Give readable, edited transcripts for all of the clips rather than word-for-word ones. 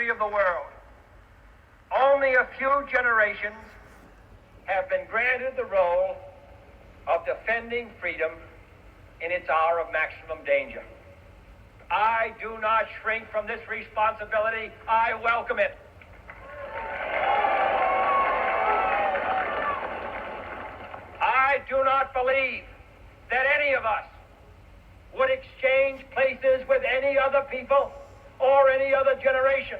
history of the world, only a few generations have been granted the role of defending freedom in its hour of maximum danger. I do not shrink from this responsibility. I welcome it. I do not believe that any of us would exchange places with any other people or any other generation.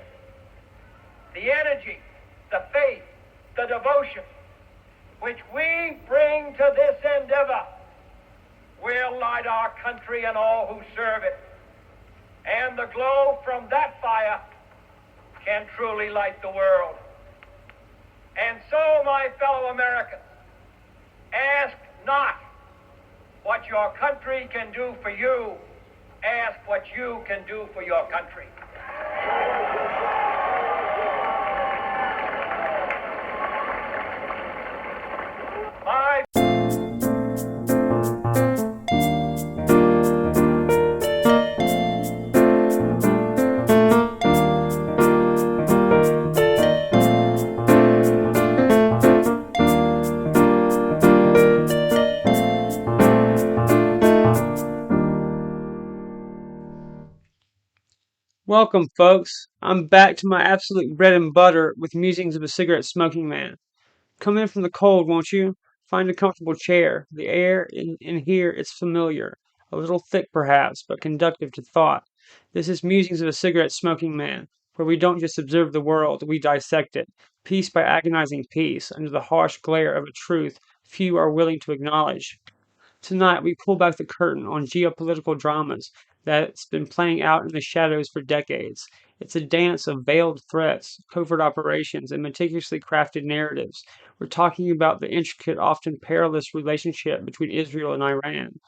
The energy, the faith, the devotion which we bring to this endeavor will light our country and all who serve it. And the glow from that fire can truly light the world. And so, my fellow Americans, ask not what your country can do for you, ask what you can do for your country. My Welcome, folks. I'm back to my absolute bread and butter with Musings of a Cigarette Smoking Man. Come in from the cold, won't you? Find a comfortable chair. The air in here is familiar. A little thick, perhaps, but conductive to thought. This is Musings of a Cigarette Smoking Man, where we don't just observe the world, we dissect it, piece by agonizing piece, under the harsh glare of a truth few are willing to acknowledge. Tonight, we pull back the curtain on geopolitical dramas that's been playing out in the shadows for decades. It's a dance of veiled threats, covert operations, and meticulously crafted narratives. We're talking about the intricate, often perilous relationship between Israel and Iran.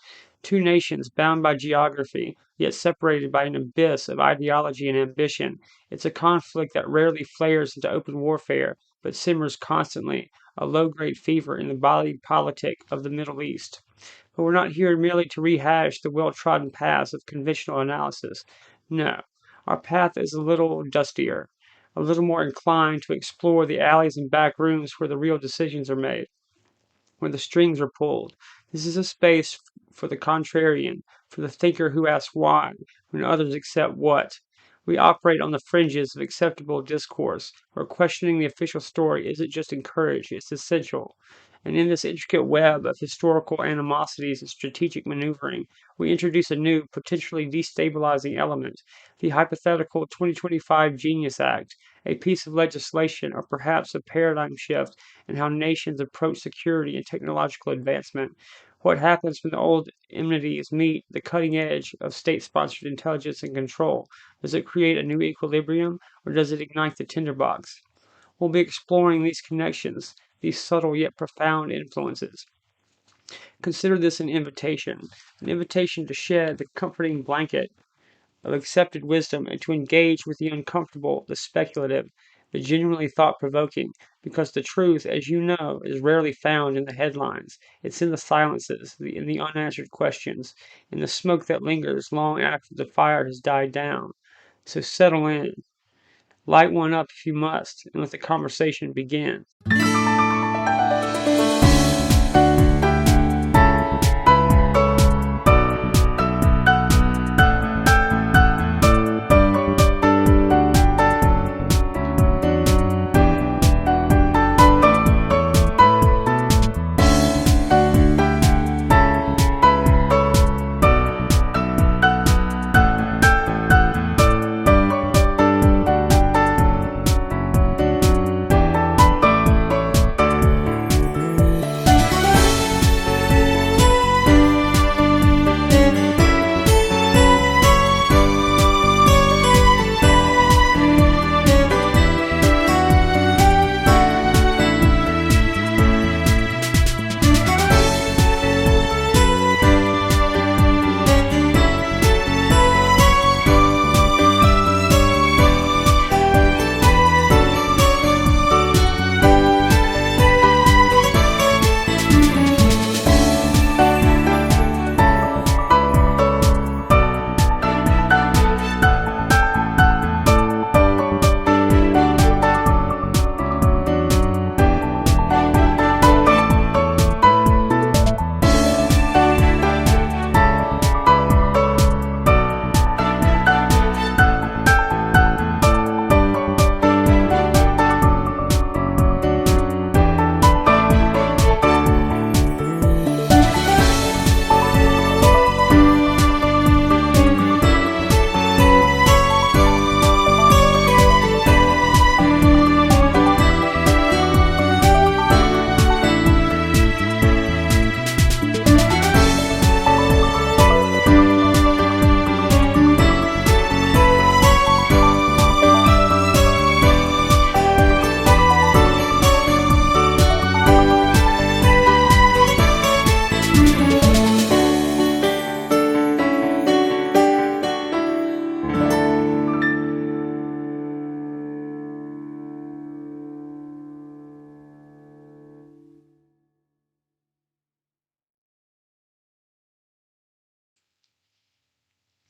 Two nations bound by geography, yet separated by an abyss of ideology and ambition. It's a conflict that rarely flares into open warfare, but simmers constantly, a low-grade fever in the body politic of the Middle East. But we're not here merely to rehash the well-trodden paths of conventional analysis. No, our path is a little dustier, a little more inclined to explore the alleys and back rooms where the real decisions are made, where the strings are pulled. This is a space for the contrarian, for the thinker who asks why, when others accept what. We operate on the fringes of acceptable discourse, where questioning the official story isn't just encouraged, it's essential. And in this intricate web of historical animosities and strategic maneuvering, we introduce a new, potentially destabilizing element, the hypothetical 2025 Genius Act, a piece of legislation or perhaps a paradigm shift in how nations approach security and technological advancement. What happens when the old enmities meet the cutting edge of state-sponsored intelligence and control? Does it create a new equilibrium, or does it ignite the tinderbox? We'll be exploring these connections, these subtle yet profound influences. Consider this an invitation to shed the comforting blanket of accepted wisdom and to engage with the uncomfortable, the speculative, the genuinely thought-provoking, because the truth, as you know, is rarely found in the headlines. It's in the silences, in the unanswered questions, in the smoke that lingers long after the fire has died down. So settle in. Light one up if you must, and let the conversation begin.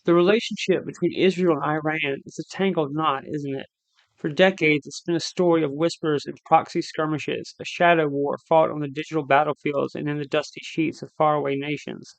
The relationship between Israel and Iran is a tangled knot, isn't it? For decades, it's been a story of whispers and proxy skirmishes, a shadow war fought on the digital battlefields and in the dusty sheets of faraway nations.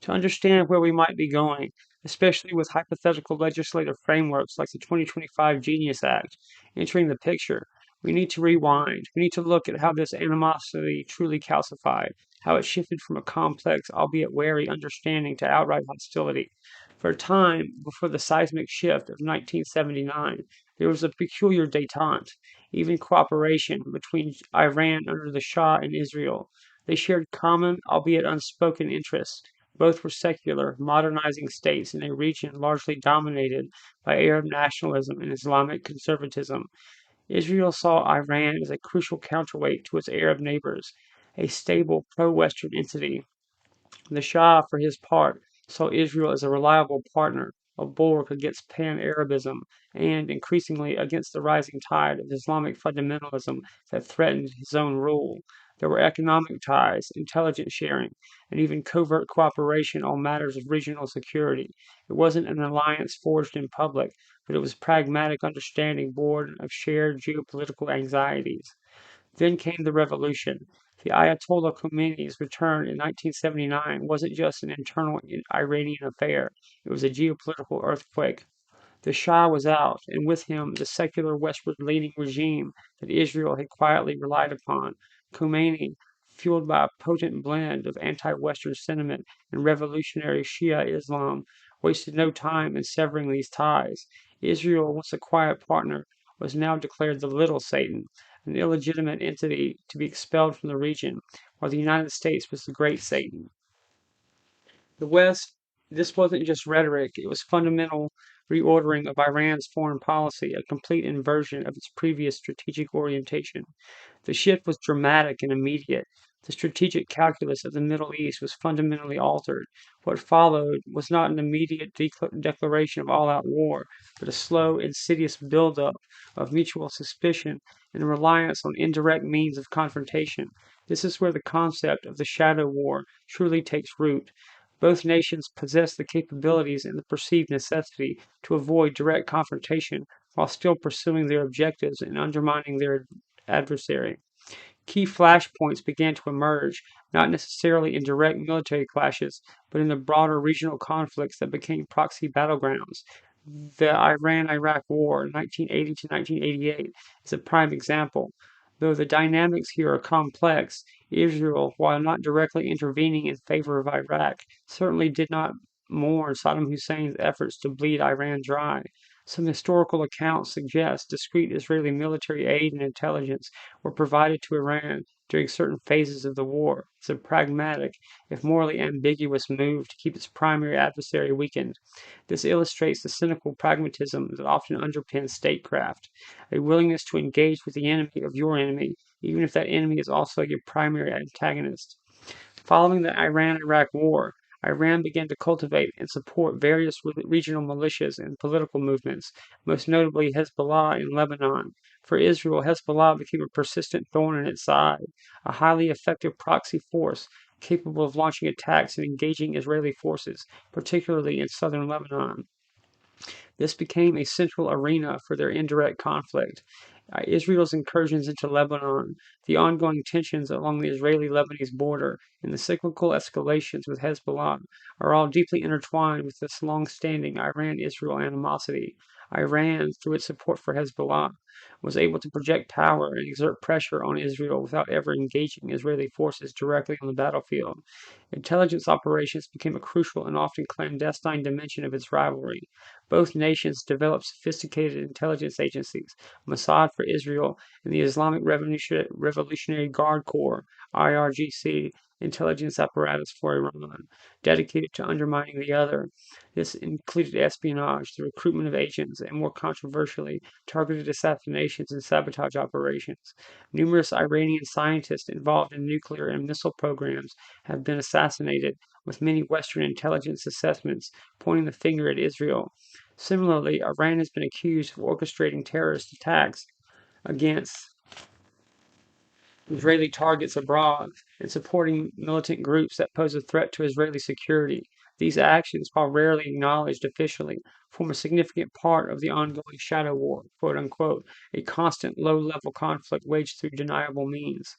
To understand where we might be going, especially with hypothetical legislative frameworks like the 2025 Genius Act entering the picture, we need to rewind. We need to look at how this animosity truly calcified, how it shifted from a complex, albeit wary understanding to outright hostility. For a time, before the seismic shift of 1979, there was a peculiar détente, even cooperation between Iran under the Shah and Israel. They shared common, albeit unspoken, interests. Both were secular, modernizing states in a region largely dominated by Arab nationalism and Islamic conservatism. Israel saw Iran as a crucial counterweight to its Arab neighbors, a stable pro-Western entity. The Shah, for his part, saw Israel as a reliable partner, a bulwark against pan-Arabism, and, increasingly, against the rising tide of Islamic fundamentalism that threatened his own rule. There were economic ties, intelligence sharing, and even covert cooperation on matters of regional security. It wasn't an alliance forged in public, but it was pragmatic understanding born of shared geopolitical anxieties. Then came the revolution. The Ayatollah Khomeini's return in 1979 wasn't just an internal Iranian affair, it was a geopolitical earthquake. The Shah was out, and with him the secular westward-leaning regime that Israel had quietly relied upon. Khomeini, fueled by a potent blend of anti-Western sentiment and revolutionary Shia Islam, wasted no time in severing these ties. Israel, once a quiet partner, was now declared the little Satan, an illegitimate entity to be expelled from the region, while the United States was the great Satan. The West, this wasn't just rhetoric, it was fundamental reordering of Iran's foreign policy, a complete inversion of its previous strategic orientation. The shift was dramatic and immediate. The strategic calculus of the Middle East was fundamentally altered. What followed was not an immediate declaration of all out war, but a slow, insidious buildup of mutual suspicion and reliance on indirect means of confrontation. This is where the concept of the shadow war truly takes root. Both nations possess the capabilities and the perceived necessity to avoid direct confrontation while still pursuing their objectives and undermining their adversary. Key flashpoints began to emerge, not necessarily in direct military clashes, but in the broader regional conflicts that became proxy battlegrounds. The Iran-Iraq War, 1980 to 1988, is a prime example. Though the dynamics here are complex, Israel, while not directly intervening in favor of Iraq, certainly did not mourn Saddam Hussein's efforts to bleed Iran dry. Some historical accounts suggest discreet Israeli military aid and intelligence were provided to Iran during certain phases of the war. It's a pragmatic, if morally ambiguous move to keep its primary adversary weakened. This illustrates the cynical pragmatism that often underpins statecraft, a willingness to engage with the enemy of your enemy, even if that enemy is also your primary antagonist. Following the Iran-Iraq War, Iran began to cultivate and support various regional militias and political movements, most notably Hezbollah in Lebanon. For Israel, Hezbollah became a persistent thorn in its side, a highly effective proxy force capable of launching attacks and engaging Israeli forces, particularly in southern Lebanon. This became a central arena for their indirect conflict. Israel's incursions into Lebanon, the ongoing tensions along the Israeli Lebanese border, and the cyclical escalations with Hezbollah are all deeply intertwined with this long standing Iran Israel animosity. Iran, through its support for Hezbollah, was able to project power and exert pressure on Israel without ever engaging Israeli forces directly on the battlefield. Intelligence operations became a crucial and often clandestine dimension of its rivalry. Both nations developed sophisticated intelligence agencies, Mossad for Israel and the Islamic Revolutionary Guard Corps, IRGC, intelligence apparatus for Iran, dedicated to undermining the other. This included espionage, the recruitment of agents, and more controversially, targeted assassinations and sabotage operations. Numerous Iranian scientists involved in nuclear and missile programs have been assassinated, with many Western intelligence assessments pointing the finger at Israel. Similarly, Iran has been accused of orchestrating terrorist attacks against Israeli targets abroad and supporting militant groups that pose a threat to Israeli security. These actions, while rarely acknowledged officially, form a significant part of the ongoing shadow war, quote unquote, a constant low level conflict waged through deniable means.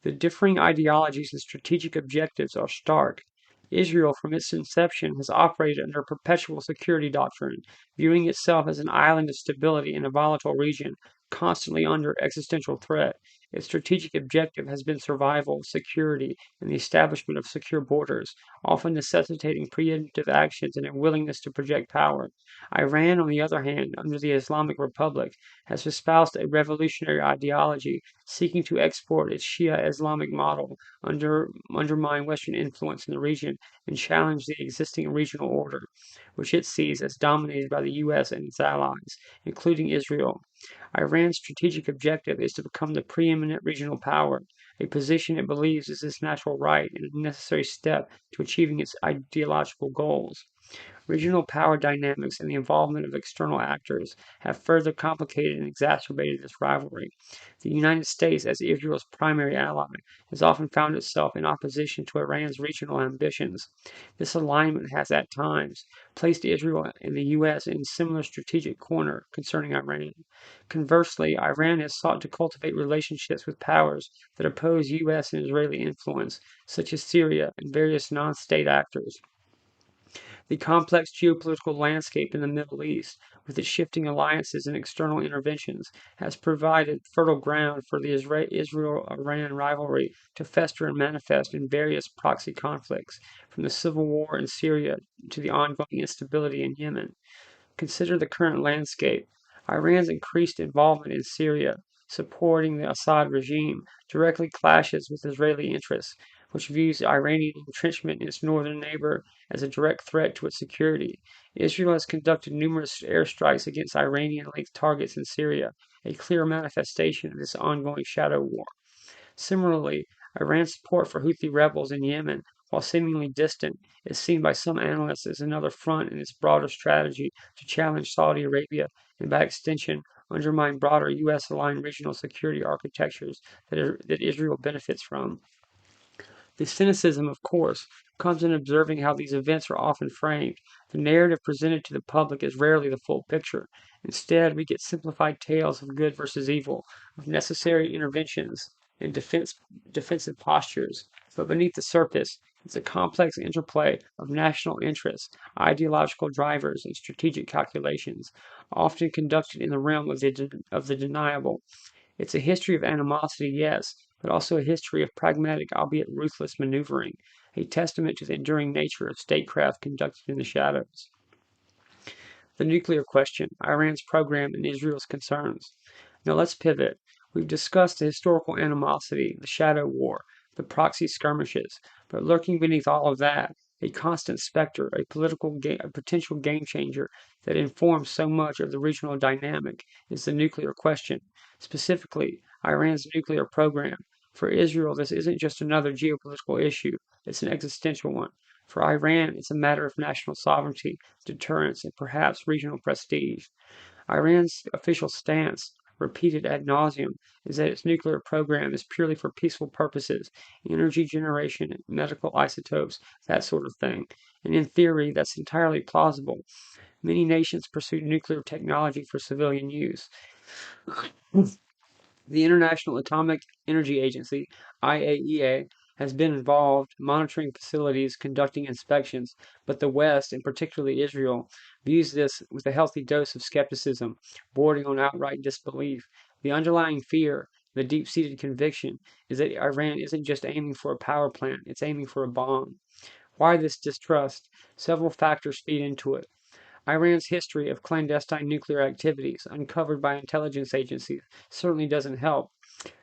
The differing ideologies and strategic objectives are stark. Israel, from its inception, has operated under a perpetual security doctrine, viewing itself as an island of stability in a volatile region, constantly under existential threat. Its strategic objective has been survival, security, and the establishment of secure borders, often necessitating preemptive actions and a willingness to project power. Iran, on the other hand, under the Islamic Republic, has espoused a revolutionary ideology seeking to export its Shia Islamic model, undermine Western influence in the region, and challenge the existing regional order, which it sees as dominated by the U.S. and its allies, including Israel. Iran's strategic objective is to become the preeminent regional power, a position it believes is its natural right and a necessary step to achieving its ideological goals. Regional power dynamics and the involvement of external actors have further complicated and exacerbated this rivalry. The United States, as Israel's primary ally, has often found itself in opposition to Iran's regional ambitions. This alignment has, at times, placed Israel and the U.S. in a similar strategic corner concerning Iran. Conversely, Iran has sought to cultivate relationships with powers that oppose U.S. and Israeli influence, such as Syria and various non state actors. The complex geopolitical landscape in the Middle East, with its shifting alliances and external interventions, has provided fertile ground for the Israel-Iran rivalry to fester and manifest in various proxy conflicts, from the civil war in Syria to the ongoing instability in Yemen. Consider the current landscape. Iran's increased involvement in Syria, supporting the Assad regime, directly clashes with Israeli interests, which views Iranian entrenchment in its northern neighbor as a direct threat to its security. Israel has conducted numerous airstrikes against Iranian-linked targets in Syria, a clear manifestation of this ongoing shadow war. Similarly, Iran's support for Houthi rebels in Yemen, while seemingly distant, is seen by some analysts as another front in its broader strategy to challenge Saudi Arabia and, by extension, undermine broader U.S. aligned regional security architectures that Israel benefits from. The cynicism, of course, comes in observing how these events are often framed. The narrative presented to the public is rarely the full picture. Instead, we get simplified tales of good versus evil, of necessary interventions and defensive postures. But beneath the surface, it's a complex interplay of national interests, ideological drivers, and strategic calculations, often conducted in the realm of the deniable. It's a history of animosity, yes, but also a history of pragmatic, albeit ruthless, maneuvering, a testament to the enduring nature of statecraft conducted in the shadows. The nuclear question, Iran's program, and Israel's concerns. Now let's pivot. We've discussed the historical animosity, the shadow war, the proxy skirmishes, but lurking beneath all of that, a constant specter, a potential game changer that informs so much of the regional dynamic is the nuclear question, specifically Iran's nuclear program. For Israel, this isn't just another geopolitical issue, it's an existential one. For Iran, it's a matter of national sovereignty, deterrence, and perhaps regional prestige. Iran's official stance, repeated ad nauseum, is that its nuclear program is purely for peaceful purposes, energy generation, medical isotopes, that sort of thing. And in theory, that's entirely plausible. Many nations pursue nuclear technology for civilian use. The International Atomic Energy Agency, IAEA, has been involved, monitoring facilities, conducting inspections, but the West, and particularly Israel, views this with a healthy dose of skepticism, bordering on outright disbelief. The underlying fear, the deep seated conviction, is that Iran isn't just aiming for a power plant, it's aiming for a bomb. Why this distrust? Several factors feed into it. Iran's history of clandestine nuclear activities, uncovered by intelligence agencies, certainly doesn't help.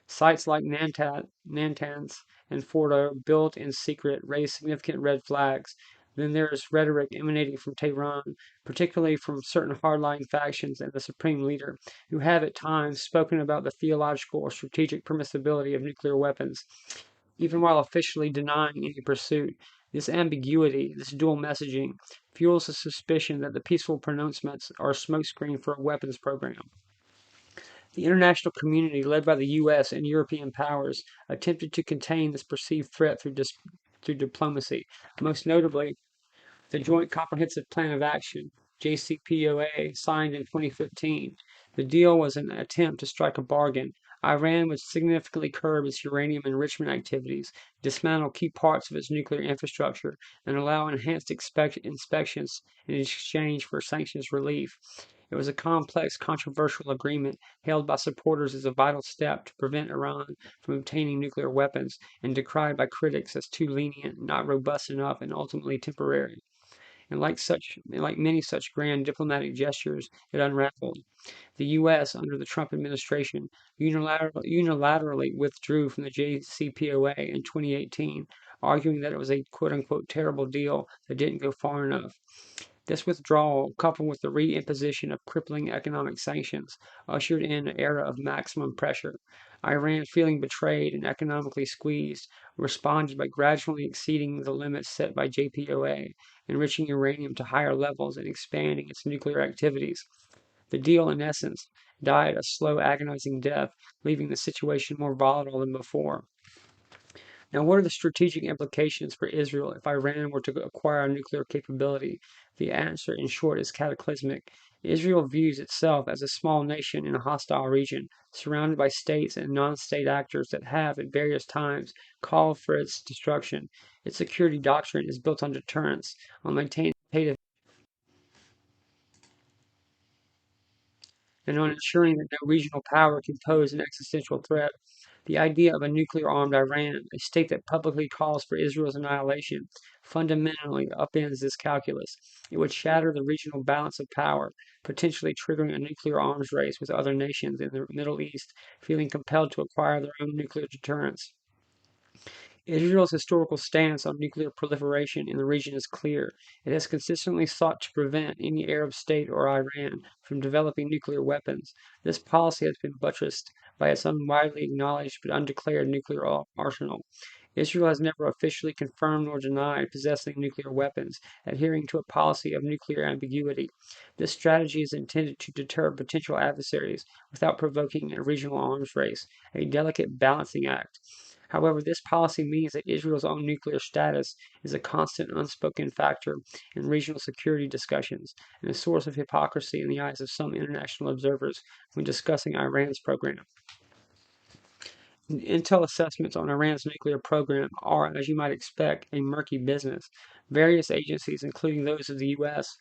Sites like Natanz and Fordo, built in secret, raise significant red flags. Then there is rhetoric emanating from Tehran, particularly from certain hardline factions and the supreme leader, who have at times spoken about the theological or strategic permissibility of nuclear weapons, even while officially denying any pursuit. This ambiguity, this dual messaging, fuels the suspicion that the peaceful pronouncements are a smokescreen for a weapons program. The international community, led by the U.S. and European powers, attempted to contain this perceived threat through diplomacy, most notably the Joint Comprehensive Plan of Action, JCPOA, signed in 2015. The deal was an attempt to strike a bargain. Iran would significantly curb its uranium enrichment activities, dismantle key parts of its nuclear infrastructure, and allow enhanced inspections in exchange for sanctions relief. It was a complex, controversial agreement hailed by supporters as a vital step to prevent Iran from obtaining nuclear weapons and decried by critics as too lenient, not robust enough, and ultimately temporary. And like many such grand diplomatic gestures, it unraveled. The U.S., under the Trump administration, unilaterally withdrew from the JCPOA in 2018, arguing that it was a quote unquote terrible deal that didn't go far enough. This withdrawal, coupled with the reimposition of crippling economic sanctions, ushered in an era of maximum pressure. Iran, feeling betrayed and economically squeezed, responded by gradually exceeding the limits set by JPOA, enriching uranium to higher levels and expanding its nuclear activities. The deal, in essence, died a slow, agonizing death, leaving the situation more volatile than before. Now, what are the strategic implications for Israel if Iran were to acquire a nuclear capability? The answer, in short, is cataclysmic. Israel views itself as a small nation in a hostile region, surrounded by states and non state actors that have, at various times, called for its destruction. Its security doctrine is built on deterrence, on maintaining and on ensuring that no regional power can pose an existential threat. The idea of a nuclear armed Iran, a state that publicly calls for Israel's annihilation, fundamentally upends this calculus. It would shatter the regional balance of power, potentially triggering a nuclear arms race with other nations in the Middle East feeling compelled to acquire their own nuclear deterrence. Israel's historical stance on nuclear proliferation in the region is clear. It has consistently sought to prevent any Arab state or Iran from developing nuclear weapons. This policy has been buttressed by its unwidely acknowledged but undeclared nuclear arsenal. Israel has never officially confirmed nor denied possessing nuclear weapons, adhering to a policy of nuclear ambiguity. This strategy is intended to deter potential adversaries without provoking a regional arms race, a delicate balancing act. However, this policy means that Israel's own nuclear status is a constant unspoken factor in regional security discussions and a source of hypocrisy in the eyes of some international observers when discussing Iran's program. Intel assessments on Iran's nuclear program are, as you might expect, a murky business. Various agencies, including those of the U.S.,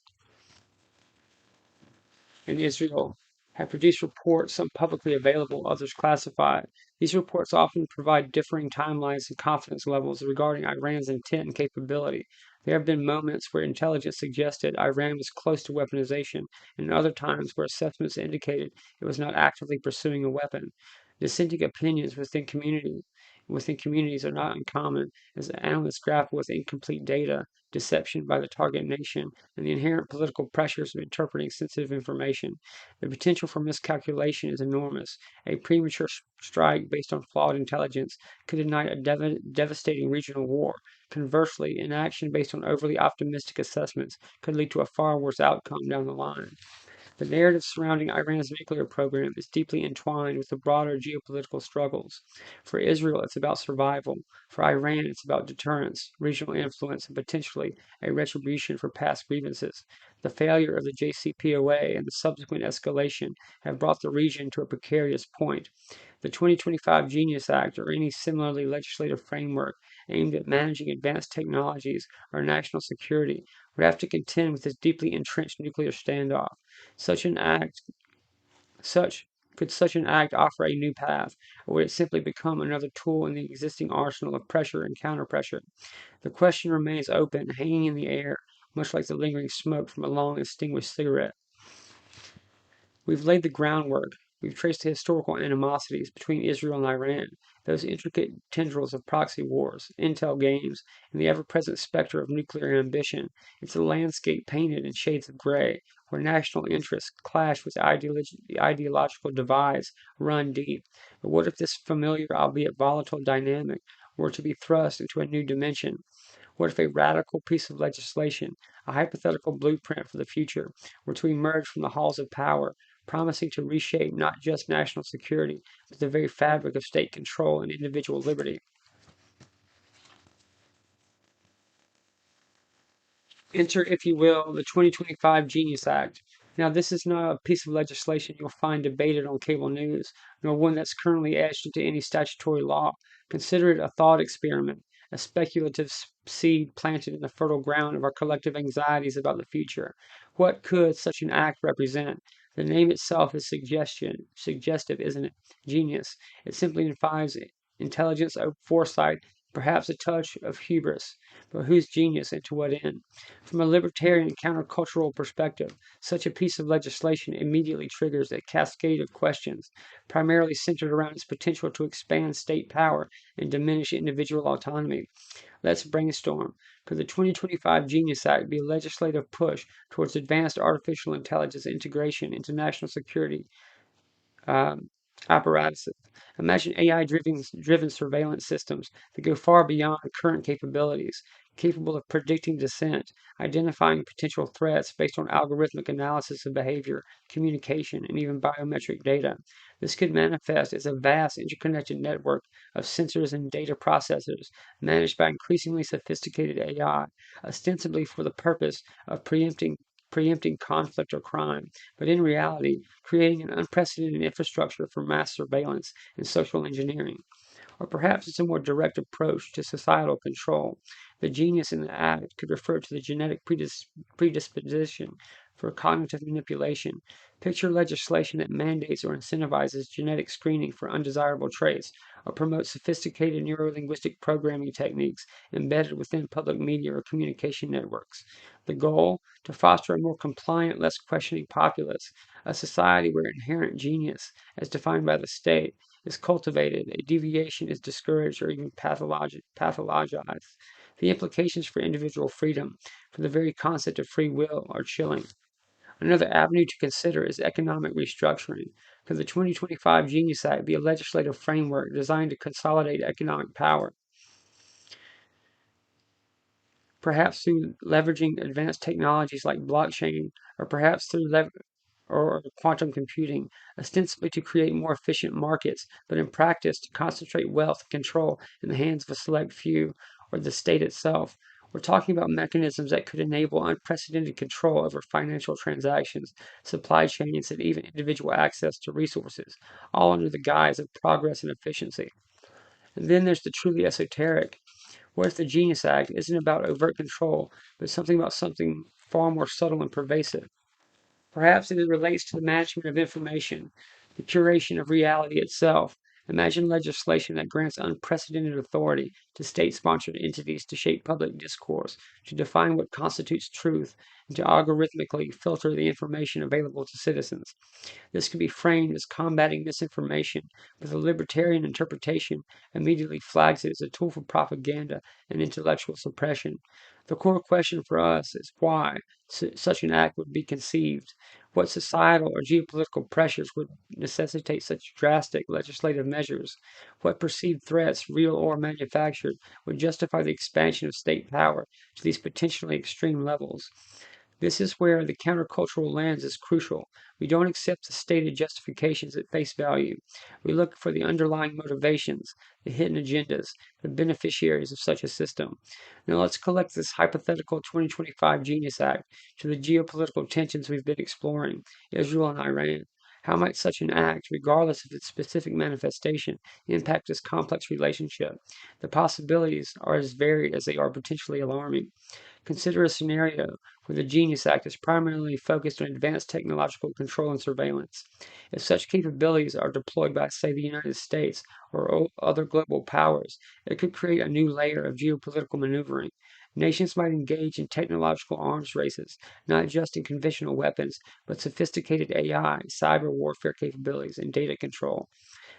in Israel have produced reports, some publicly available, others classified. These reports often provide differing timelines and confidence levels regarding Iran's intent and capability. There have been moments where intelligence suggested Iran was close to weaponization, and other times where assessments indicated it was not actively pursuing a weapon. Dissenting opinions within communities are not uncommon as analysts grapple with incomplete data, deception by the target nation, and the inherent political pressures of interpreting sensitive information. The potential for miscalculation is enormous. A premature strike based on flawed intelligence could ignite a devastating regional war. Conversely, inaction based on overly optimistic assessments could lead to a far worse outcome down the line. The narrative surrounding Iran's nuclear program is deeply entwined with the broader geopolitical struggles. For Israel, it's about survival. For Iran, it's about deterrence, regional influence, and potentially a retribution for past grievances. The failure of the JCPOA and the subsequent escalation have brought the region to a precarious point. The 2025 Genius Act or any similarly legislative framework aimed at managing advanced technologies or national security would have to contend with this deeply entrenched nuclear standoff. Such an act such Could such an act offer a new path, or would it simply become another tool in the existing arsenal of pressure and counterpressure? The question remains open, hanging in the air, much like the lingering smoke from a long extinguished cigarette. We've laid the groundwork. We've traced the historical animosities between Israel and Iran, those intricate tendrils of proxy wars, intel games, and the ever present specter of nuclear ambition. It's a landscape painted in shades of gray, where national interests clash with ideological divides run deep. But what if this familiar, albeit volatile dynamic were to be thrust into a new dimension? What if a radical piece of legislation, a hypothetical blueprint for the future, were to emerge from the halls of power, promising to reshape not just national security, but the very fabric of state control and individual liberty. Enter, if you will, the 2025 Genius Act. Now, this is not a piece of legislation you'll find debated on cable news, nor one that's currently etched into any statutory law. Consider it a thought experiment, a speculative seed planted in the fertile ground of our collective anxieties about the future. What could such an act represent? The name itself is suggestive, isn't it? Genius. It simply implies intelligence, foresight, perhaps a touch of hubris. But whose genius and to what end? From a libertarian countercultural perspective, such a piece of legislation immediately triggers a cascade of questions, primarily centered around its potential to expand state power and diminish individual autonomy. Let's brainstorm. Could the 2025 Genius Act be a legislative push towards advanced artificial intelligence integration into national security um, apparatuses? Imagine AI driven surveillance systems that go far beyond current capabilities, capable of predicting dissent, identifying potential threats based on algorithmic analysis of behavior, communication, and even biometric data. This could manifest as a vast interconnected network of sensors and data processors managed by increasingly sophisticated AI, ostensibly for the purpose of preempting conflict or crime, but in reality, creating an unprecedented infrastructure for mass surveillance and social engineering. Or perhaps it's a more direct approach to societal control. The genius in the act could refer to the genetic predisposition for cognitive manipulation. Picture legislation that mandates or incentivizes genetic screening for undesirable traits, or promotes sophisticated neurolinguistic programming techniques embedded within public media or communication networks. The goal? To foster a more compliant, less questioning populace, a society where inherent genius, as defined by the state, is cultivated, a deviation is discouraged or even pathologized. The implications for individual freedom, for the very concept of free will, are chilling. Another avenue to consider is economic restructuring. Could the 2025 Genius Act be a legislative framework designed to consolidate economic power, perhaps through leveraging advanced technologies like blockchain, or perhaps through or quantum computing, ostensibly to create more efficient markets, but in practice to concentrate wealth and control in the hands of a select few or the state itself? We're talking about mechanisms that could enable unprecedented control over financial transactions, supply chains, and even individual access to resources, all under the guise of progress and efficiency. And then there's the truly esoteric. What if the Genius Act isn't about overt control, but something far more subtle and pervasive? Perhaps it relates to the management of information, the curation of reality itself. Imagine legislation that grants unprecedented authority to state sponsored entities to shape public discourse, to define what constitutes truth, and to algorithmically filter the information available to citizens. This can be framed as combating misinformation, but the libertarian interpretation immediately flags it as a tool for propaganda and intellectual suppression. The core question for us is why such an act would be conceived. What societal or geopolitical pressures would necessitate such drastic legislative measures? What perceived threats, real or manufactured, would justify the expansion of state power to these potentially extreme levels? This is where the countercultural lens is crucial. We don't accept the stated justifications at face value. We look for the underlying motivations, the hidden agendas, the beneficiaries of such a system. Now let's collect this hypothetical 2025 Genius Act to the geopolitical tensions we've been exploring, Israel and Iran. How might such an act, regardless of its specific manifestation, impact this complex relationship? The possibilities are as varied as they are potentially alarming. Consider a scenario where the Genius Act is primarily focused on advanced technological control and surveillance. If such capabilities are deployed by, say, the United States or other global powers, it could create a new layer of geopolitical maneuvering. Nations might engage in technological arms races, not just in conventional weapons, but sophisticated AI, cyber warfare capabilities, and data control.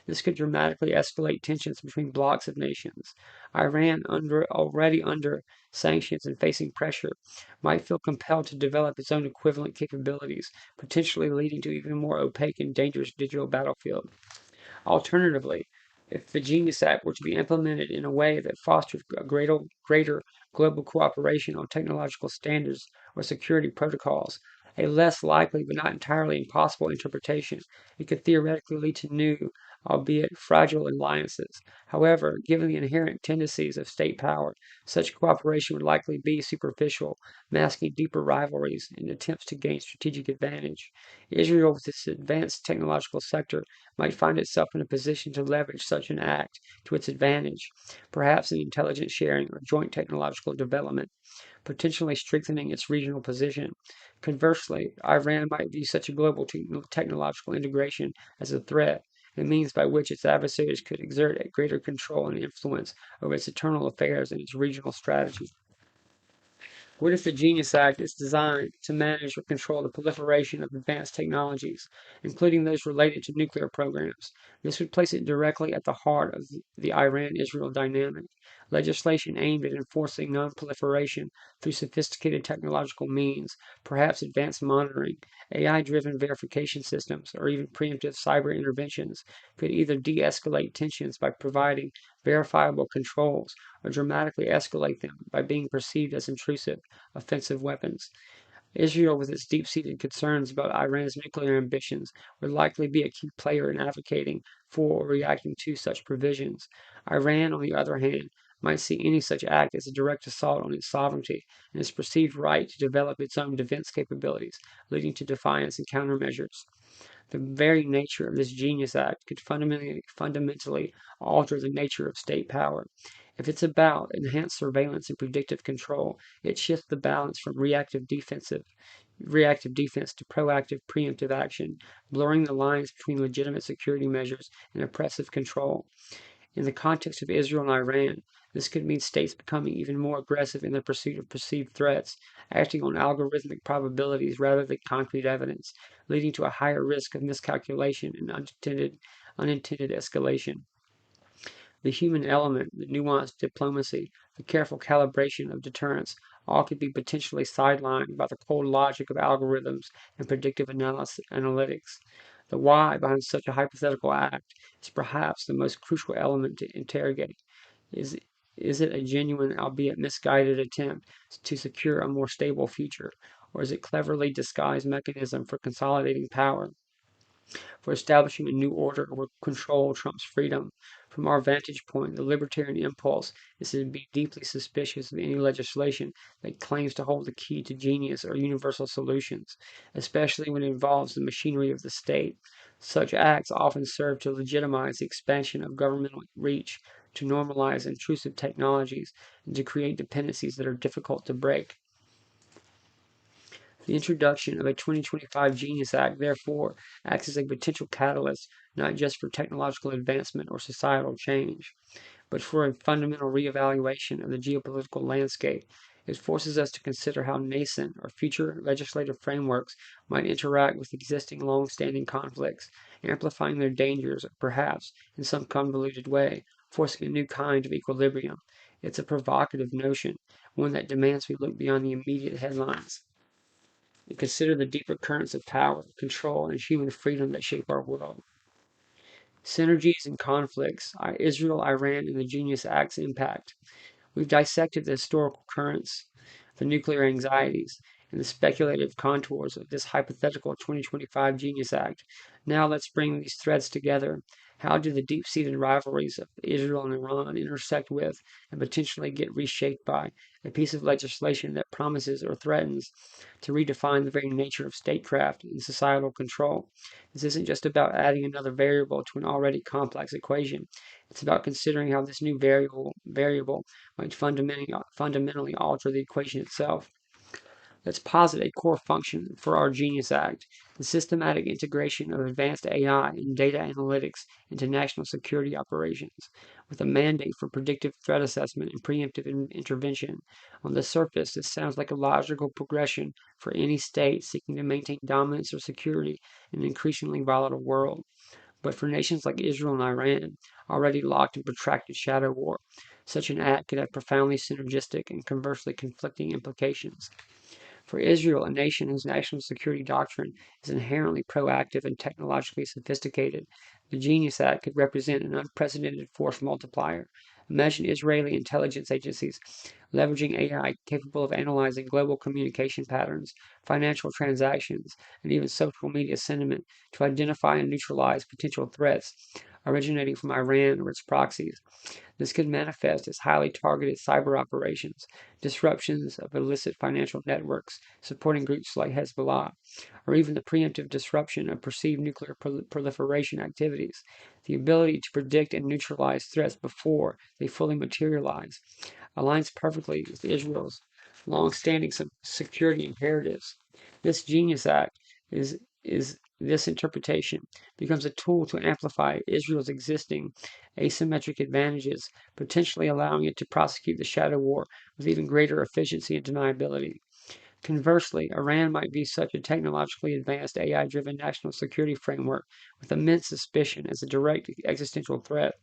This could dramatically escalate tensions between blocs of nations. Iran, already under sanctions and facing pressure, might feel compelled to develop its own equivalent capabilities, potentially leading to even more opaque and dangerous digital battlefield. Alternatively, if the Genius Act were to be implemented in a way that fostered a greater global cooperation on technological standards or security protocols, A less likely but not entirely impossible interpretation, it could theoretically lead to new, albeit fragile alliances. However, given the inherent tendencies of state power, such cooperation would likely be superficial, masking deeper rivalries and attempts to gain strategic advantage. Israel, with its advanced technological sector, might find itself in a position to leverage such an act to its advantage, perhaps in intelligence sharing or joint technological development, potentially strengthening its regional position. Conversely, Iran might view such a global technological integration as a threat, a means by which its adversaries could exert a greater control and influence over its internal affairs and its regional strategy. What if the Genius Act is designed to manage or control the proliferation of advanced technologies, including those related to nuclear programs? This would place it directly at the heart of the Iran-Israel dynamic. Legislation aimed at enforcing non-proliferation through sophisticated technological means, perhaps advanced monitoring, AI-driven verification systems, or even preemptive cyber interventions, could either de-escalate tensions by providing verifiable controls or dramatically escalate them by being perceived as intrusive offensive weapons. Israel, with its deep seated concerns about Iran's nuclear ambitions, would likely be a key player in advocating for or reacting to such provisions. Iran, on the other hand, might see any such act as a direct assault on its sovereignty and its perceived right to develop its own defense capabilities, leading to defiance and countermeasures. The very nature of this Genius Act could fundamentally alter the nature of state power. If it's about enhanced surveillance and predictive control, it shifts the balance from reactive defense to proactive preemptive action, blurring the lines between legitimate security measures and oppressive control. In the context of Israel and Iran, this could mean states becoming even more aggressive in their pursuit of perceived threats, acting on algorithmic probabilities rather than concrete evidence, leading to a higher risk of miscalculation and unintended escalation. The human element, the nuanced diplomacy, the careful calibration of deterrence, all could be potentially sidelined by the cold logic of algorithms and predictive analytics. The why behind such a hypothetical act is perhaps the most crucial element to interrogate. Is, is it a genuine, albeit misguided, attempt to secure a more stable future, or is it a cleverly disguised mechanism for consolidating power, for establishing a new order where control trumps freedom? From our vantage point, the libertarian impulse is to be deeply suspicious of any legislation that claims to hold the key to genius or universal solutions, especially when it involves the machinery of the state. Such acts often serve to legitimize the expansion of governmental reach, to normalize intrusive technologies, and to create dependencies that are difficult to break. The introduction of a 2025 Genius Act, therefore, acts as a potential catalyst not just for technological advancement or societal change, but for a fundamental reevaluation of the geopolitical landscape. It forces us to consider how nascent or future legislative frameworks might interact with existing long-standing conflicts, amplifying their dangers, or perhaps, in some convoluted way, forcing a new kind of equilibrium. It's a provocative notion, one that demands we look beyond the immediate headlines and consider the deeper currents of power, control, and human freedom that shape our world. Synergies and conflicts, Israel, Iran, and the Genius Act's impact. We've dissected the historical currents, the nuclear anxieties, and the speculative contours of this hypothetical 2025 Genius Act. Now let's bring these threads together. How do the deep-seated rivalries of Israel and Iran intersect with and potentially get reshaped by a piece of legislation that promises or threatens to redefine the very nature of statecraft and societal control? This isn't just about adding another variable to an already complex equation. It's about considering how this new variable might fundamentally alter the equation itself. Let's posit a core function for our Genius Act: the systematic integration of advanced AI and data analytics into national security operations, with a mandate for predictive threat assessment and preemptive intervention. On the surface, this sounds like a logical progression for any state seeking to maintain dominance or security in an increasingly volatile world. But for nations like Israel and Iran, already locked in protracted shadow war, such an act could have profoundly synergistic and conversely conflicting implications. For Israel, a nation whose national security doctrine is inherently proactive and technologically sophisticated, the Genius Act could represent an unprecedented force multiplier, Imagine Israeli intelligence agencies leveraging AI capable of analyzing global communication patterns, financial transactions, and even social media sentiment to identify and neutralize potential threats originating from Iran or its proxies. This could manifest as highly targeted cyber operations, disruptions of illicit financial networks supporting groups like Hezbollah, or even the preemptive disruption of perceived nuclear proliferation activities. The ability to predict and neutralize threats before they fully materialize aligns perfectly with Israel's long-standing security imperatives. This Genius Act is this interpretation becomes a tool to amplify Israel's existing asymmetric advantages, potentially allowing it to prosecute the shadow war with even greater efficiency and deniability. Conversely, Iran might be such a technologically advanced AI-driven national security framework with immense suspicion as a direct existential threat.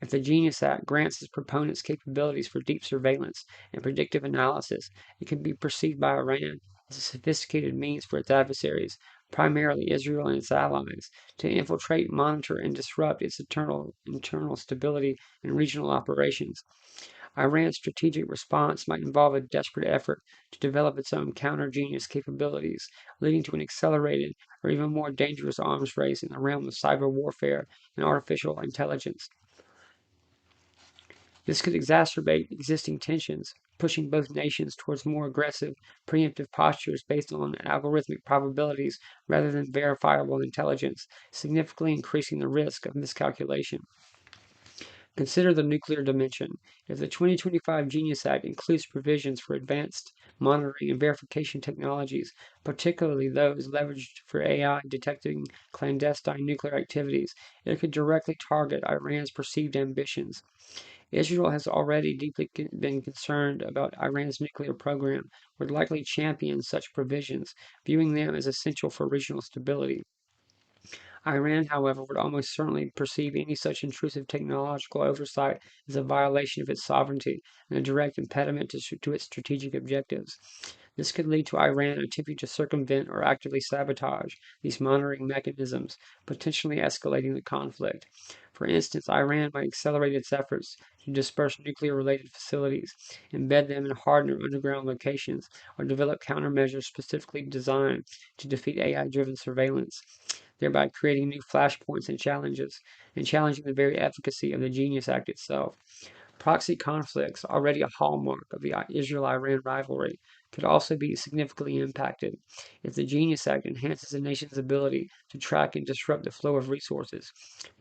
If the Genius Act grants its proponents capabilities for deep surveillance and predictive analysis, it can be perceived by Iran as a sophisticated means for its adversaries, primarily Israel and its allies, to infiltrate, monitor, and disrupt its internal stability and regional operations. Iran's strategic response might involve a desperate effort to develop its own counter-genius capabilities, leading to an accelerated or even more dangerous arms race in the realm of cyber warfare and artificial intelligence. This could exacerbate existing tensions, pushing both nations towards more aggressive, preemptive postures based on algorithmic probabilities rather than verifiable intelligence, significantly increasing the risk of miscalculation. Consider the nuclear dimension. If the 2025 Genius Act includes provisions for advanced monitoring and verification technologies, particularly those leveraged for AI detecting clandestine nuclear activities, it could directly target Iran's perceived ambitions. Israel has already deeply been concerned about Iran's nuclear program, would likely champion such provisions, viewing them as essential for regional stability. Iran, however, would almost certainly perceive any such intrusive technological oversight as a violation of its sovereignty and a direct impediment to its strategic objectives. This could lead to Iran attempting to circumvent or actively sabotage these monitoring mechanisms, potentially escalating the conflict. For instance, Iran might accelerate its efforts to disperse nuclear related facilities, embed them in hardened or underground locations, or develop countermeasures specifically designed to defeat AI driven surveillance, thereby creating new flashpoints and challenging the very efficacy of the Genius Act itself. Proxy conflicts, already a hallmark of the Israel Iran rivalry, could also be significantly impacted if the Genius Act enhances a nation's ability to track and disrupt the flow of resources,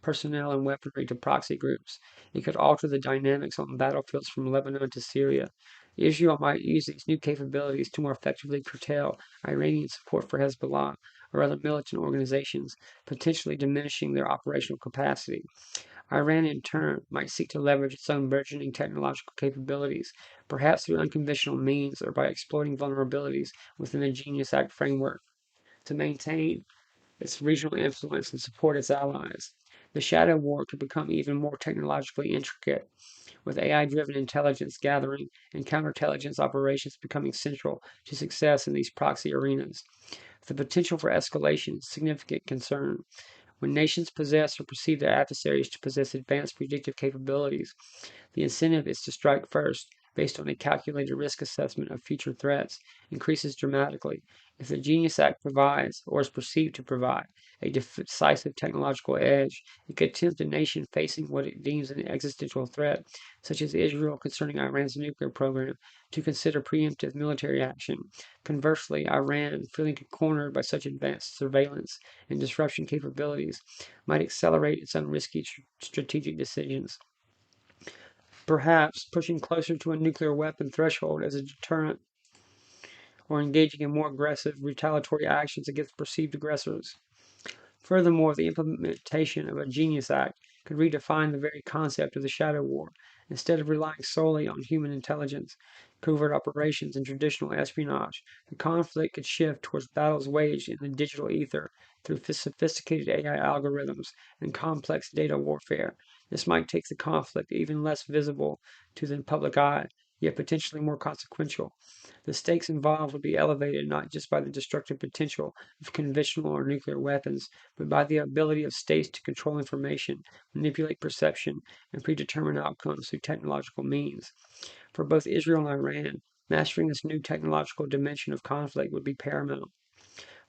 personnel, and weaponry to proxy groups. It could alter the dynamics on battlefields from Lebanon to Syria. Israel might use these new capabilities to more effectively curtail Iranian support for Hezbollah or other militant organizations, potentially diminishing their operational capacity. Iran, in turn, might seek to leverage its own burgeoning technological capabilities, perhaps through unconventional means or by exploiting vulnerabilities within the Genius Act framework, to maintain its regional influence and support its allies. The shadow war could become even more technologically intricate, with AI-driven intelligence gathering and counterintelligence operations becoming central to success in these proxy arenas. The potential for escalation is a significant concern. When nations possess or perceive their adversaries to possess advanced predictive capabilities, the incentive is to strike first, based on a calculated risk assessment of future threats, increases dramatically. If the Genius Act provides, or is perceived to provide, a decisive technological edge, it could tempt a nation facing what it deems an existential threat, such as Israel concerning Iran's nuclear program, to consider preemptive military action. Conversely, Iran, feeling cornered by such advanced surveillance and disruption capabilities, might accelerate its own risky strategic decisions, perhaps pushing closer to a nuclear weapon threshold as a deterrent or engaging in more aggressive retaliatory actions against perceived aggressors. Furthermore, the implementation of a Genius Act could redefine the very concept of the shadow war. Instead of relying solely on human intelligence, covert operations, and traditional espionage, the conflict could shift towards battles waged in the digital ether through sophisticated AI algorithms and complex data warfare. This might take the conflict even less visible to the public eye, yet potentially more consequential. The stakes involved would be elevated not just by the destructive potential of conventional or nuclear weapons, but by the ability of states to control information, manipulate perception, and predetermine outcomes through technological means. For both Israel and Iran, mastering this new technological dimension of conflict would be paramount.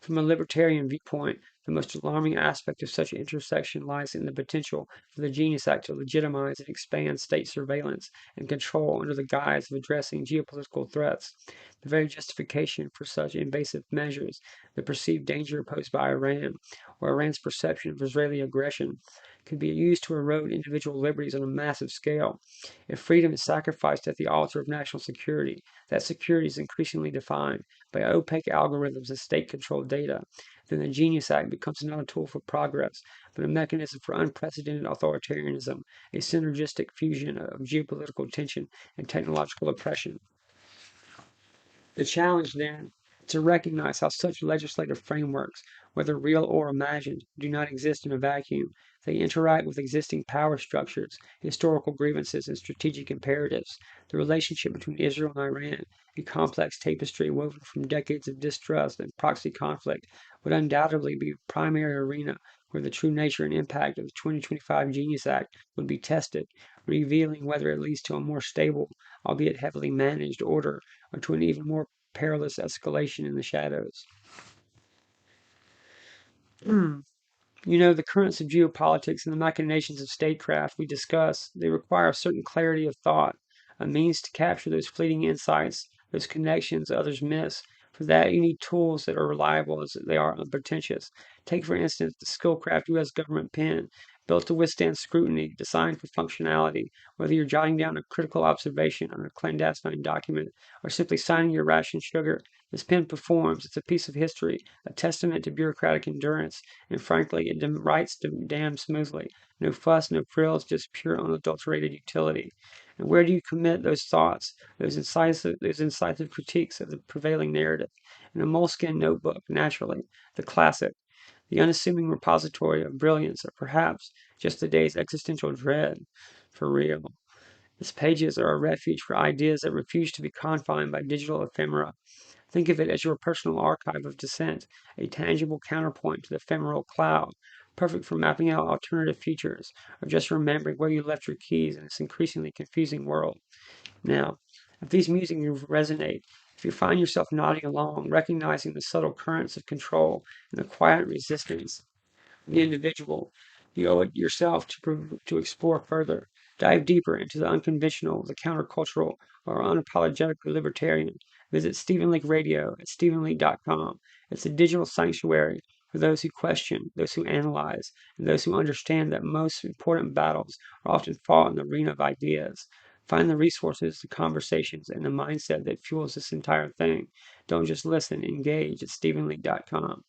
From a libertarian viewpoint, the most alarming aspect of such intersection lies in the potential for the Genius Act to legitimize and expand state surveillance and control under the guise of addressing geopolitical threats. The very justification for such invasive measures, the perceived danger posed by Iran, or Iran's perception of Israeli aggression, could be used to erode individual liberties on a massive scale. If freedom is sacrificed at the altar of national security, that security is increasingly defined by opaque algorithms and state-controlled data, then the Genius Act becomes not a tool for progress, but a mechanism for unprecedented authoritarianism, a synergistic fusion of geopolitical tension and technological oppression. The challenge, then, is to recognize how such legislative frameworks, whether real or imagined, do not exist in a vacuum. They interact with existing power structures, historical grievances, and strategic imperatives. The relationship between Israel and Iran, a complex tapestry woven from decades of distrust and proxy conflict, would undoubtedly be the primary arena where the true nature and impact of the 2025 Genius Act would be tested, revealing whether it leads to a more stable, albeit heavily managed, order or to an even more perilous escalation in the shadows. The currents of geopolitics and the machinations of statecraft we discuss, they require a certain clarity of thought, a means to capture those fleeting insights, those connections others miss. For that, you need tools that are reliable as they are unpretentious. Take, for instance, the Skillcraft U.S. government pen, built to withstand scrutiny, designed for functionality. Whether you're jotting down a critical observation on a clandestine document or simply signing your ration sugar, this pen performs. It's a piece of history, a testament to bureaucratic endurance, and frankly, it writes damn smoothly. No fuss, no frills, just pure unadulterated utility. And where do you commit those thoughts, those incisive critiques of the prevailing narrative? In a moleskin notebook, naturally, the classic, the unassuming repository of brilliance, or perhaps just the day's existential dread. For real. Its pages are a refuge for ideas that refuse to be confined by digital ephemera. Think of it as your personal archive of dissent, a tangible counterpoint to the ephemeral cloud, perfect for mapping out alternative futures, or just remembering where you left your keys in this increasingly confusing world. Now, if these musings resonate, if you find yourself nodding along, recognizing the subtle currents of control and the quiet resistance the individual, you owe it yourself to explore further, dive deeper into the unconventional, the countercultural, or unapologetically libertarian. Visit Stephen Lake Radio at stephenlake.com. It's a digital sanctuary for those who question, those who analyze, and those who understand that most important battles are often fought in the arena of ideas. Find the resources, the conversations, and the mindset that fuels this entire thing. Don't just listen, engage at stephenlake.com.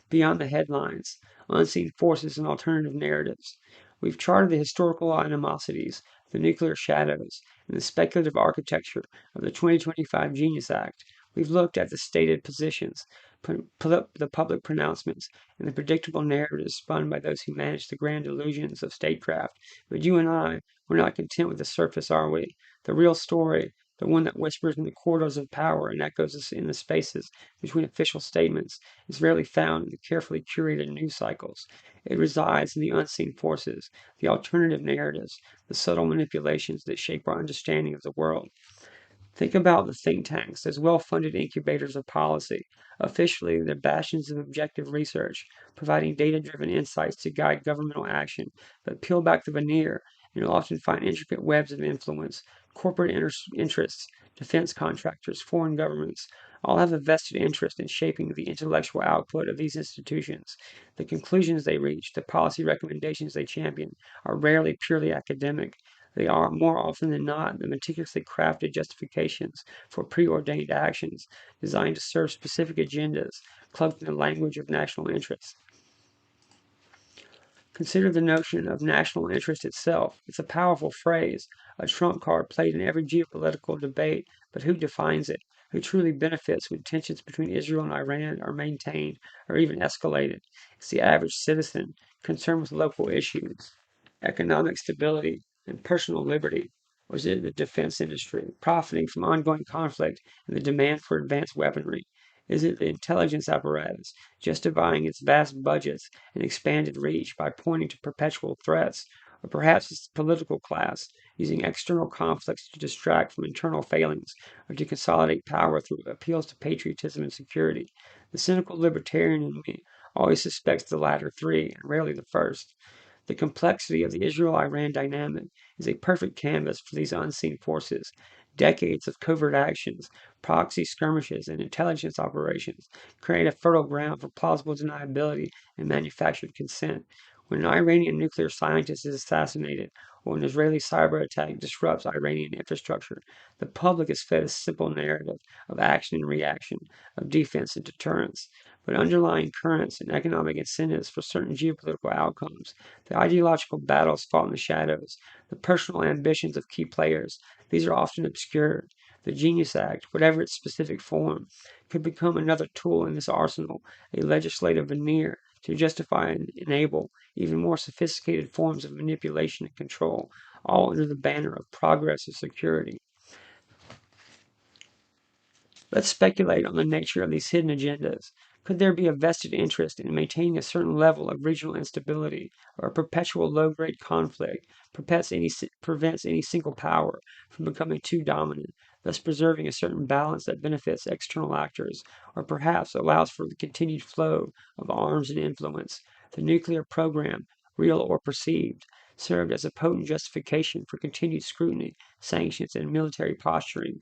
Beyond the headlines, unseen forces and alternative narratives. We've charted the historical animosities, the nuclear shadows, and the speculative architecture of the 2025 Genius Act. We've looked at the stated positions, the public pronouncements, and the predictable narratives spun by those who manage the grand illusions of statecraft. But you and I, we're not content with the surface, are we? The real story, the one that whispers in the corridors of power and echoes in the spaces between official statements, is rarely found in the carefully curated news cycles. It resides in the unseen forces, the alternative narratives, the subtle manipulations that shape our understanding of the world. Think about the think tanks as well-funded incubators of policy. Officially, they're bastions of objective research, providing data-driven insights to guide governmental action. But peel back the veneer, and you'll often find intricate webs of influence. Corporate interests, defense contractors, foreign governments, all have a vested interest in shaping the intellectual output of these institutions. The conclusions they reach, the policy recommendations they champion, are rarely purely academic. They are, more often than not, the meticulously crafted justifications for preordained actions designed to serve specific agendas, cloaked in the language of national interest. Consider the notion of national interest itself. It's a powerful phrase, a trump card played in every geopolitical debate, but who defines it? Who truly benefits when tensions between Israel and Iran are maintained or even escalated? It's the average citizen concerned with local issues, economic stability, and personal liberty. Or is it the defense industry, profiting from ongoing conflict and the demand for advanced weaponry? Is it the intelligence apparatus, justifying its vast budgets and expanded reach by pointing to perpetual threats? Or perhaps it's the political class, using external conflicts to distract from internal failings or to consolidate power through appeals to patriotism and security? The cynical libertarian in me always suspects the latter three, and rarely the first. The complexity of the Israel Iran dynamic is a perfect canvas for these unseen forces. Decades of covert actions, proxy skirmishes, and intelligence operations create a fertile ground for plausible deniability and manufactured consent. When an Iranian nuclear scientist is assassinated, or an Israeli cyber attack disrupts Iranian infrastructure, the public is fed a simple narrative of action and reaction, of defense and deterrence. But underlying currents and economic incentives for certain geopolitical outcomes, the ideological battles fought in the shadows, the personal ambitions of key players, these are often obscured. The Genius Act, whatever its specific form, could become another tool in this arsenal, a legislative veneer to justify and enable even more sophisticated forms of manipulation and control, all under the banner of progress and security. Let's speculate on the nature of these hidden agendas. Could there be a vested interest in maintaining a certain level of regional instability, or a perpetual low-grade conflict prevents any single power from becoming too dominant, thus preserving a certain balance that benefits external actors, or perhaps allows for the continued flow of arms and influence? The nuclear program, real or perceived, served as a potent justification for continued scrutiny, sanctions, and military posturing,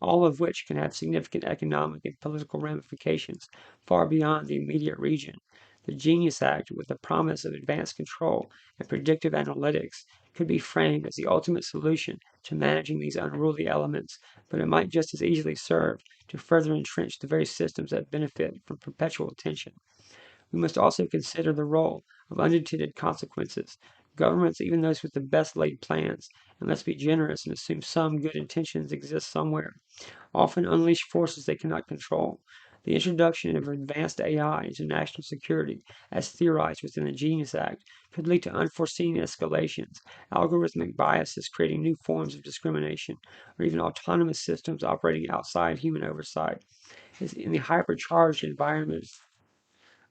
all of which can have significant economic and political ramifications far beyond the immediate region. The Genius Act, with the promise of advanced control and predictive analytics, could be framed as the ultimate solution to managing these unruly elements, but it might just as easily serve to further entrench the very systems that benefit from perpetual tension. We must also consider the role of unintended consequences. Governments, even those with the best laid plans, and let's be generous and assume some good intentions exist somewhere, often unleash forces they cannot control. The introduction of advanced AI into national security, as theorized within the Genius Act, could lead to unforeseen escalations, algorithmic biases creating new forms of discrimination, or even autonomous systems operating outside human oversight. In the hypercharged environment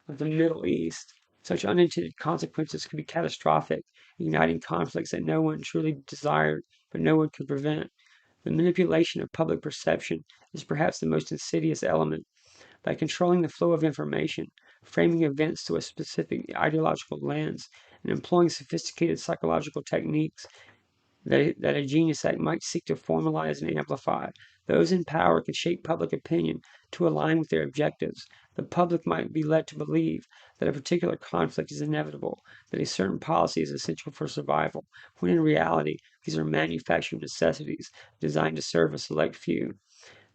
of the Middle East, such unintended consequences could be catastrophic, igniting conflicts that no one truly desired but no one could prevent. The manipulation of public perception is perhaps the most insidious element. By controlling the flow of information, framing events through a specific ideological lens, and employing sophisticated psychological techniques, that a Genius Act might seek to formalize and amplify. Those in power can shape public opinion to align with their objectives. The public might be led to believe that a particular conflict is inevitable, that a certain policy is essential for survival, when in reality, these are manufactured necessities designed to serve a select few.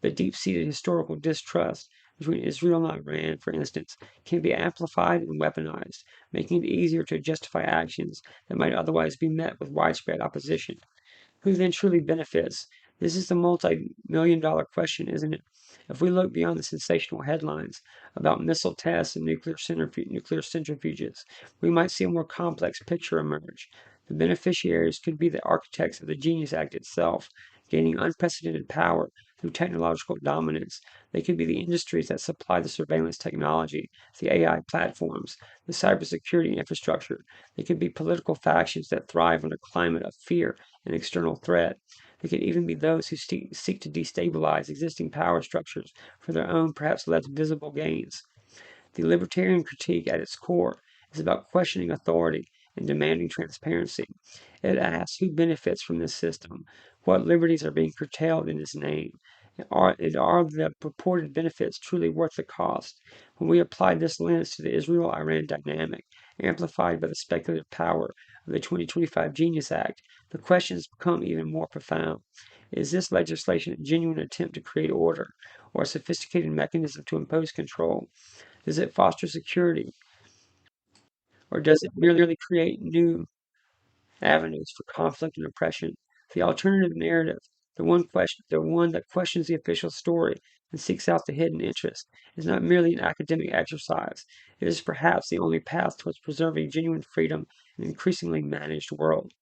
The deep seated historical distrust between Israel and Iran, for instance, can be amplified and weaponized, making it easier to justify actions that might otherwise be met with widespread opposition. Who then truly benefits? This is the multi-million-dollar question, isn't it? If we look beyond the sensational headlines about missile tests and nuclear centrifuges, we might see a more complex picture emerge. The beneficiaries could be the architects of the Genius Act itself, gaining unprecedented power through technological dominance. They could be the industries that supply the surveillance technology, the AI platforms, the cybersecurity infrastructure. They could be political factions that thrive in a climate of fear and external threat. They could even be those who seek to destabilize existing power structures for their own, perhaps less visible gains. The libertarian critique at its core is about questioning authority and demanding transparency. It asks who benefits from this system, what liberties are being curtailed in its name, and are the purported benefits truly worth the cost? When we apply this lens to the Israel Iran dynamic, amplified by the speculative power of the 2025 Genius Act, the questions become even more profound. Is this legislation a genuine attempt to create order, or a sophisticated mechanism to impose control? Does it foster security, or does it merely create new avenues for conflict and oppression? The alternative narrative, the one that questions the official story and seeks out the hidden interest, is not merely an academic exercise. It is perhaps the only path towards preserving genuine freedom in an increasingly managed world.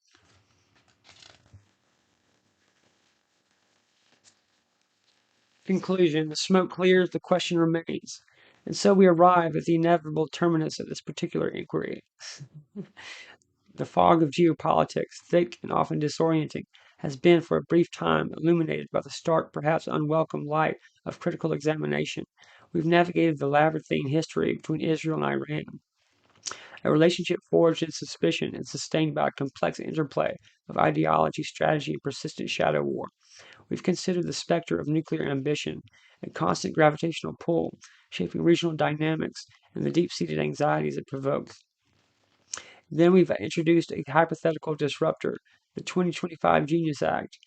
Conclusion: the smoke clears, the question remains. And so we arrive at the inevitable terminus of this particular inquiry. The fog of geopolitics, thick and often disorienting, has been for a brief time illuminated by the stark, perhaps unwelcome light of critical examination. We've navigated the labyrinthine history between Israel and Iran, a relationship forged in suspicion and sustained by a complex interplay of ideology, strategy, and persistent shadow war. We've considered the specter of nuclear ambition, a constant gravitational pull, shaping regional dynamics and the deep-seated anxieties it provokes. Then we've introduced a hypothetical disruptor, the 2025 Genius Act,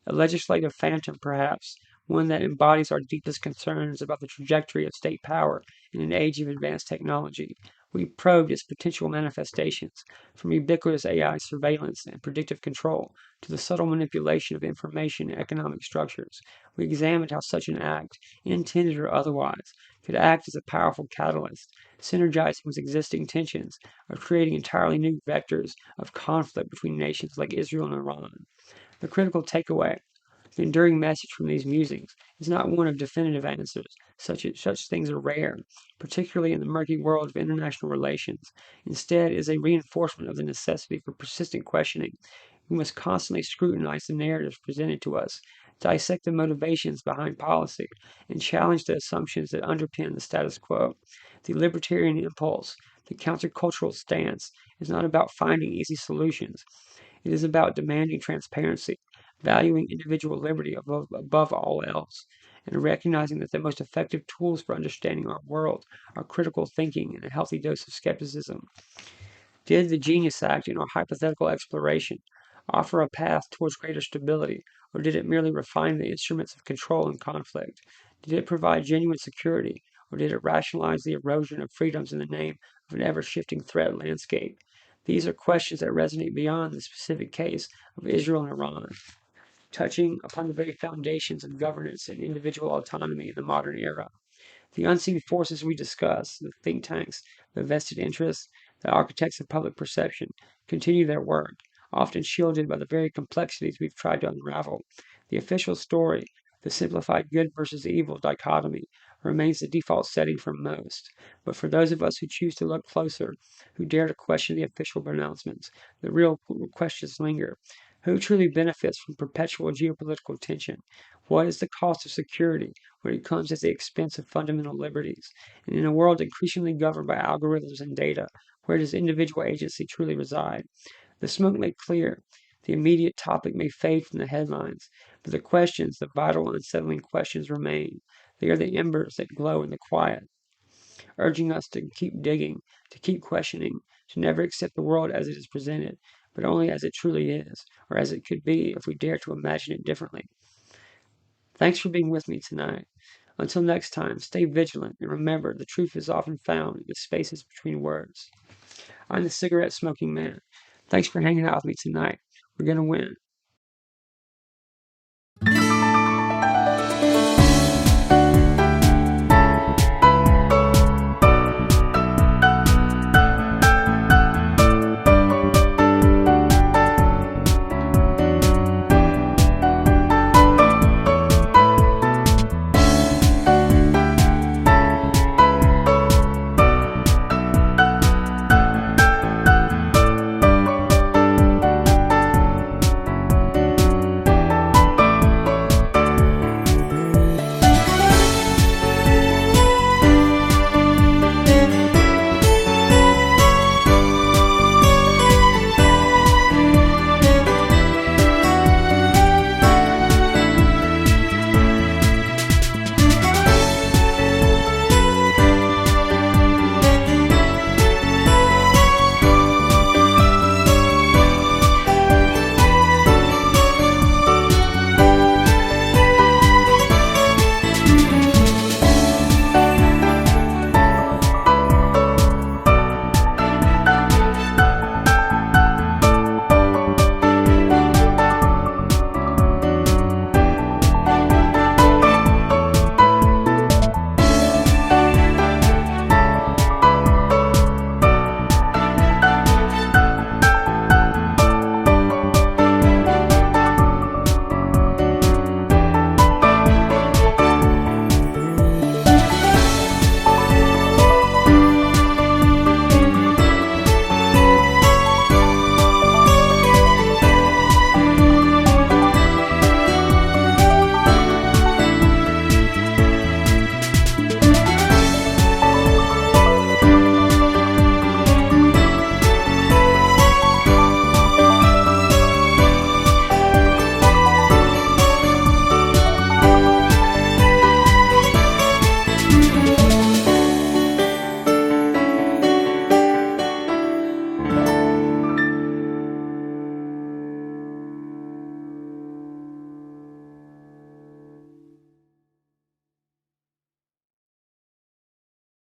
a legislative phantom, perhaps, one that embodies our deepest concerns about the trajectory of state power in an age of advanced technology. We probed its potential manifestations, from ubiquitous AI surveillance and predictive control to the subtle manipulation of information and economic structures. We examined how such an act, intended or otherwise, could act as a powerful catalyst, synergizing with existing tensions or creating entirely new vectors of conflict between nations like Israel and Iran. The critical takeaway, the enduring message from these musings, is not one of definitive answers. Such things are rare, particularly in the murky world of international relations. Instead, it is a reinforcement of the necessity for persistent questioning. We must constantly scrutinize the narratives presented to us, dissect the motivations behind policy, and challenge the assumptions that underpin the status quo. The libertarian impulse, the countercultural stance, is not about finding easy solutions. It is about demanding transparency, valuing individual liberty above all else, and recognizing that the most effective tools for understanding our world are critical thinking and a healthy dose of skepticism. Did the Genius Act in our hypothetical exploration offer a path towards greater stability, or did it merely refine the instruments of control and conflict? Did it provide genuine security, or did it rationalize the erosion of freedoms in the name of an ever shifting threat landscape? These are questions that resonate beyond the specific case of Israel and Iran, touching upon the very foundations of governance and individual autonomy in the modern era. The unseen forces we discuss, the think tanks, the vested interests, the architects of public perception, continue their work, often shielded by the very complexities we've tried to unravel. The official story, the simplified good versus evil dichotomy, remains the default setting for most. But for those of us who choose to look closer, who dare to question the official pronouncements, the real questions linger. Who truly benefits from perpetual geopolitical tension? What is the cost of security when it comes at the expense of fundamental liberties? And in a world increasingly governed by algorithms and data, where does individual agency truly reside? The smoke may clear, the immediate topic may fade from the headlines, but the questions, the vital and unsettling questions remain. They are the embers that glow in the quiet, urging us to keep digging, to keep questioning, to never accept the world as it is presented, but only as it truly is, or as it could be if we dare to imagine it differently. Thanks for being with me tonight. Until next time, stay vigilant and remember the truth is often found in the spaces between words. I'm the cigarette smoking man. Thanks for hanging out with me tonight. We're going to win.